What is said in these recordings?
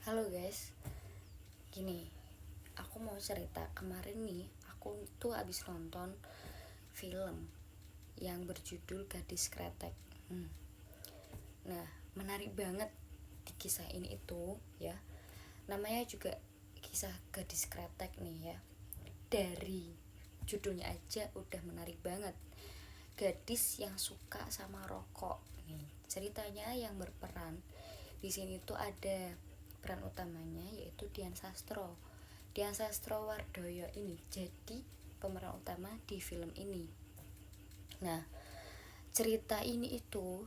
Halo guys, gini, aku mau cerita. Kemarin nih, aku tuh abis nonton film yang berjudul Gadis Kretek. Nah, menarik banget di kisah ini itu ya. Namanya juga kisah Gadis Kretek nih ya. Dari judulnya aja udah menarik banget. Gadis yang suka sama rokok nih. Ceritanya yang berperan di sini tuh ada peran utamanya yaitu Dian Sastrowardoyo ini jadi pemeran utama di film ini. Nah, cerita ini itu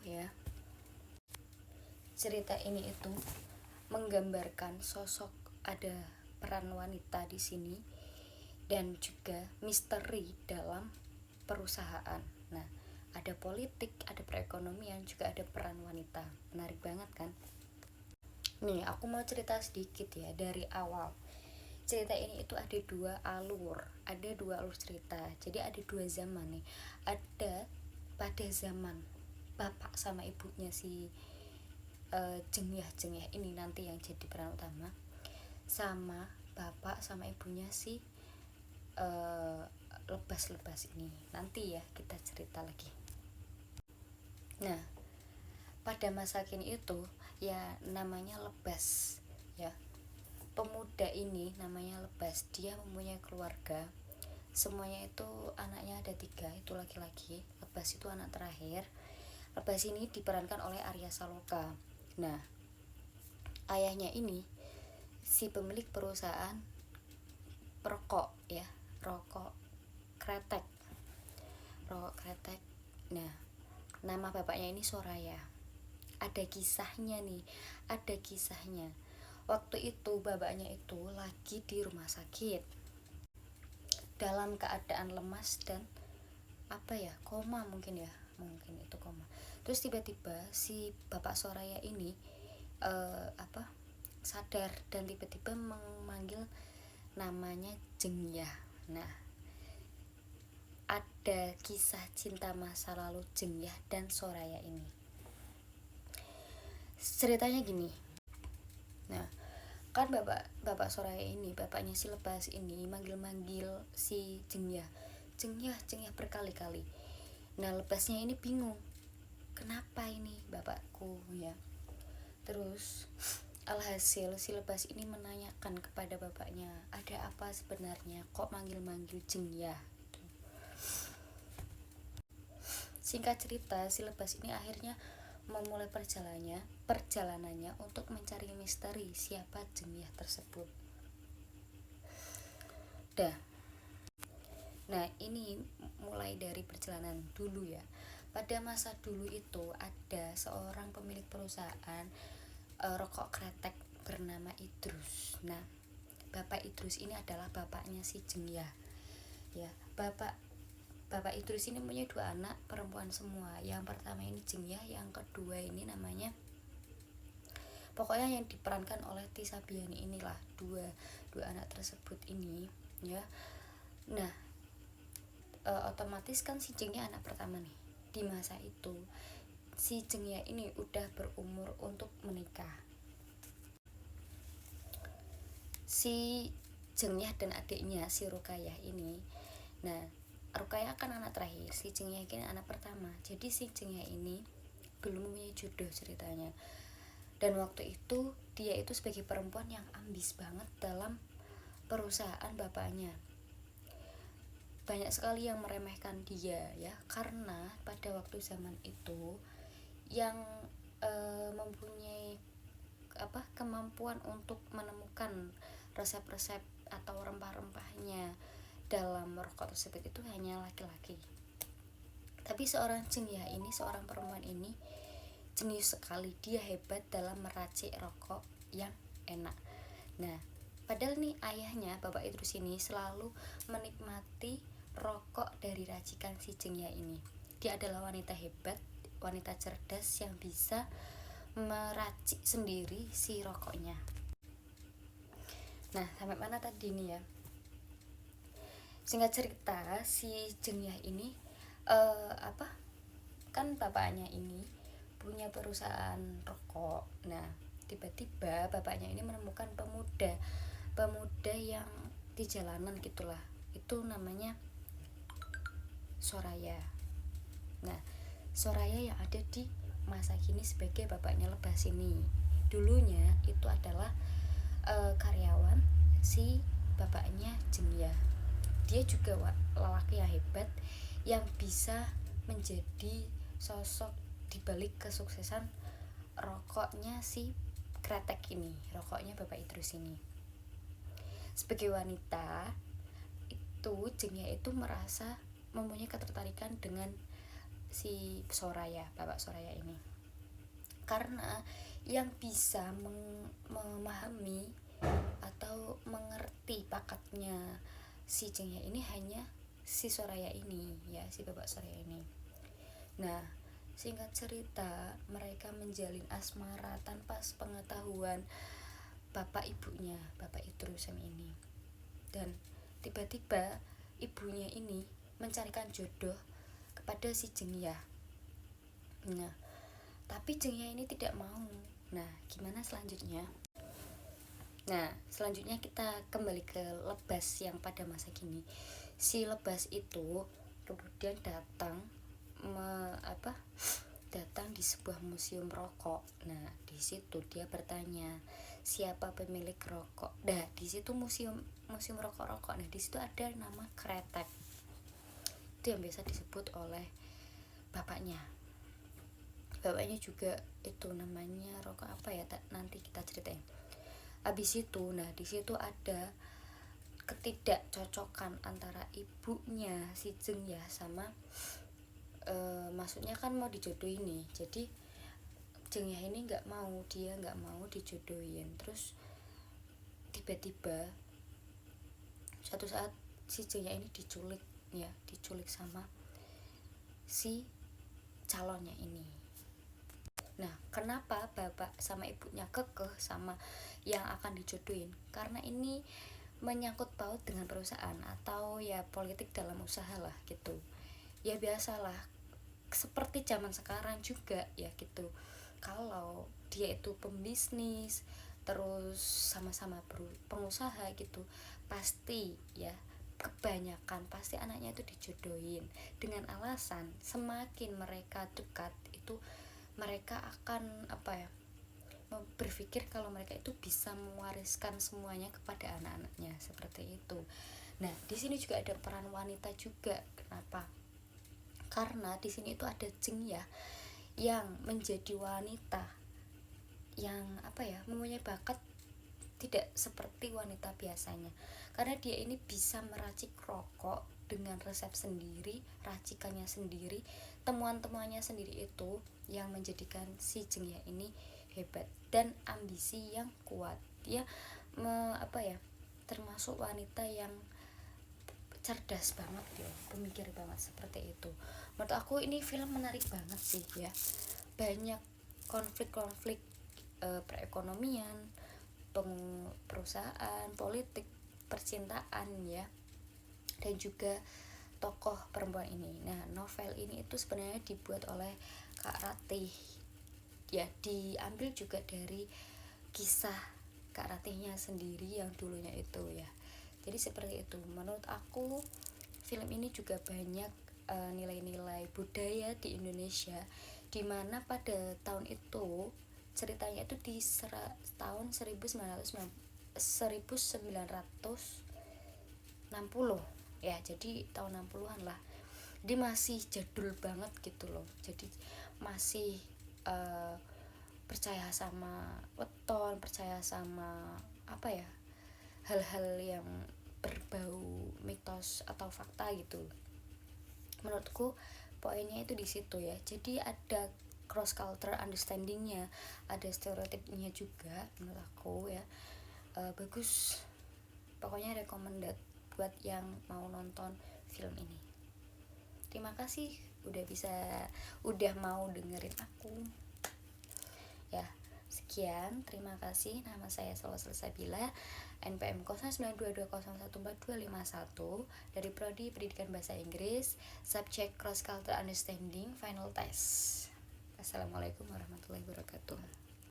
menggambarkan sosok, ada peran wanita di sini dan juga misteri dalam perusahaan. Nah, ada politik, ada perekonomian, juga ada peran wanita. Menarik banget kan? Nih, aku mau cerita sedikit ya dari awal. Cerita ini itu ada dua alur cerita. Jadi ada dua zaman nih. Ada pada zaman bapak sama ibunya si Jengyah ini nanti yang jadi peran utama, sama bapak sama ibunya si lebas ini. Nanti ya kita cerita lagi. Nah, pada masa kini itu ya namanya Lebas ya. Pemuda ini namanya Lebas, dia mempunyai keluarga. Semuanya itu anaknya ada 3, itu laki-laki. Lebas itu anak terakhir. Lebas ini diperankan oleh Arya Saloka. Nah, ayahnya ini si pemilik perusahaan rokok ya, rokok kretek. Nah, nama bapaknya ini Soraya. Ada kisahnya. Waktu itu bapaknya itu lagi di rumah sakit dalam keadaan lemas dan koma, mungkin itu koma. Terus tiba-tiba si bapak Soraya ini sadar dan tiba-tiba memanggil namanya Jengyah. Nah, ada kisah cinta masa lalu Jengyah dan Soraya ini. Ceritanya gini. Nah, kan bapak Soraya ini, bapaknya si Lebas ini manggil si Jengyah berkali-kali. Nah, Lebasnya ini bingung, kenapa ini bapakku ya. Terus alhasil si Lebas ini menanyakan kepada bapaknya, ada apa sebenarnya kok manggil Jengyah. Singkat cerita, si Lebas ini akhirnya memulai perjalanannya untuk mencari misteri siapa Jengyah tersebut. Nah, ini mulai dari perjalanan dulu ya. Pada masa dulu itu ada seorang pemilik perusahaan rokok kretek bernama Idrus. Nah, Bapak Idrus ini adalah bapaknya si Jengyah. Ya, Bapak Idrus ini punya 2 anak perempuan semua. Yang pertama ini Jengyah, yang kedua ini namanya, pokoknya yang diperankan oleh Tisa Biani inilah dua anak tersebut ini ya. Nah, otomatis kan si Jengyah anak pertama nih. Di masa itu si Jengyah ini udah berumur untuk menikah. Si Jengyah dan adiknya si Rukayah ini, nah Rukayah kan anak terakhir, si Jengyah ini anak pertama. Jadi si Jengyah ini belum mempunyai jodoh ceritanya. Dan waktu itu dia itu sebagai perempuan yang ambis banget dalam perusahaan bapaknya. Banyak sekali yang meremehkan dia ya, karena pada waktu zaman itu yang mempunyai kemampuan untuk menemukan resep-resep atau rempah-rempahnya dalam rokok tersebut itu hanya laki-laki. Tapi seorang perempuan ini jenius sekali, dia hebat dalam meracik rokok yang enak. Nah, padahal nih ayahnya Bapak Idrus ini selalu menikmati rokok dari racikan si Jengyah ini. Dia adalah wanita hebat, wanita cerdas yang bisa meracik sendiri si rokoknya. Nah, sampai mana tadi nih ya? Singkat cerita, si Jengyah ini kan bapaknya ini punya perusahaan rokok. Nah, tiba-tiba bapaknya ini menemukan pemuda yang di jalanan gitulah, itu namanya Soraya. Nah, Soraya yang ada di masa kini sebagai bapaknya Lebas ini, dulunya itu adalah karyawan si bapaknya Jengya. Dia juga lelaki yang hebat yang bisa menjadi sosok dibalik kesuksesan rokoknya si Kretek ini, rokoknya Bapak Idrus ini. Sebagai wanita itu Jengya itu merasa mempunyai ketertarikan dengan si Soraya, Bapak Soraya ini, karena yang bisa memahami atau mengerti bakatnya si Jengya ini hanya si Soraya ini, ya, si Bapak Soraya ini. Nah, singkat cerita, mereka menjalin asmara tanpa sepengetahuan bapak ibunya, Bapak Idrus ini. Dan tiba-tiba ibunya ini mencarikan jodoh kepada si Jengya. Nah, tapi Jengya ini tidak mau. Nah, gimana selanjutnya? Nah, selanjutnya kita kembali ke Lebas yang pada masa kini. Si Lebas itu kemudian datang di sebuah museum rokok. Nah, di situ dia bertanya, siapa pemilik rokok? Nah, di situ museum rokok. Nah, di situ ada nama Kretek. Itu yang biasa disebut oleh bapaknya. Bapaknya juga itu namanya rokok apa ya? Nanti kita ceritain. Habis itu, nah di situ ada ketidakcocokan antara ibunya si Jengya sama maksudnya kan mau dijodohin nih, jadi Jengya ini nggak mau dijodohin. Terus tiba-tiba suatu saat si Jengya ini diculik sama si calonnya ini. Nah, kenapa bapak sama ibunya kekeh sama yang akan dijodohin? Karena ini menyangkut paut dengan perusahaan atau ya politik dalam usaha lah gitu. Ya biasalah, seperti zaman sekarang juga ya gitu. Kalau dia itu pembisnis terus sama-sama pengusaha gitu, pasti ya kebanyakan pasti anaknya itu dijodohin dengan alasan semakin mereka dekat itu mereka akan berpikir kalau mereka itu bisa mewariskan semuanya kepada anak-anaknya, seperti itu. Nah, di sini juga ada peran wanita juga. Kenapa? Karena di sini itu ada Jengya yang menjadi wanita yang mempunyai bakat tidak seperti wanita biasanya. Karena dia ini bisa meracik rokok dengan resep sendiri, racikannya sendiri, temuan-temuannya sendiri, itu yang menjadikan si Jengya ini hebat dan ambisi yang kuat. Dia termasuk wanita yang cerdas banget ya, pemikir banget, seperti itu. Menurut aku ini film menarik banget sih ya. Banyak konflik-konflik perekonomian, perusahaan, politik, percintaan ya. Dan juga tokoh perempuan ini. Nah, novel ini itu sebenarnya dibuat oleh Kak Ratih. Ya, diambil juga dari kisah Kak Ratihnya sendiri yang dulunya itu ya. Jadi seperti itu. Menurut aku film ini juga banyak nilai-nilai budaya di Indonesia, dimana pada tahun itu ceritanya itu di tahun 1960 ya, jadi tahun 60-an lah. Dia masih jadul banget gitu loh, jadi masih percaya sama weton, percaya sama hal-hal yang berbau mitos atau fakta gitu. Menurutku poinnya itu di situ ya. Jadi ada cross cultural understandingnya, ada stereotipnya juga menurut aku ya. Bagus, pokoknya recommended buat yang mau nonton film ini. Terima kasih udah mau dengerin aku ya. Sekian, terima kasih. Nama saya Salwa Salsabila, NPM 0922014251 dari Prodi Pendidikan Bahasa Inggris, subjek Cross Cultural Understanding, final test. Assalamualaikum warahmatullahi wabarakatuh.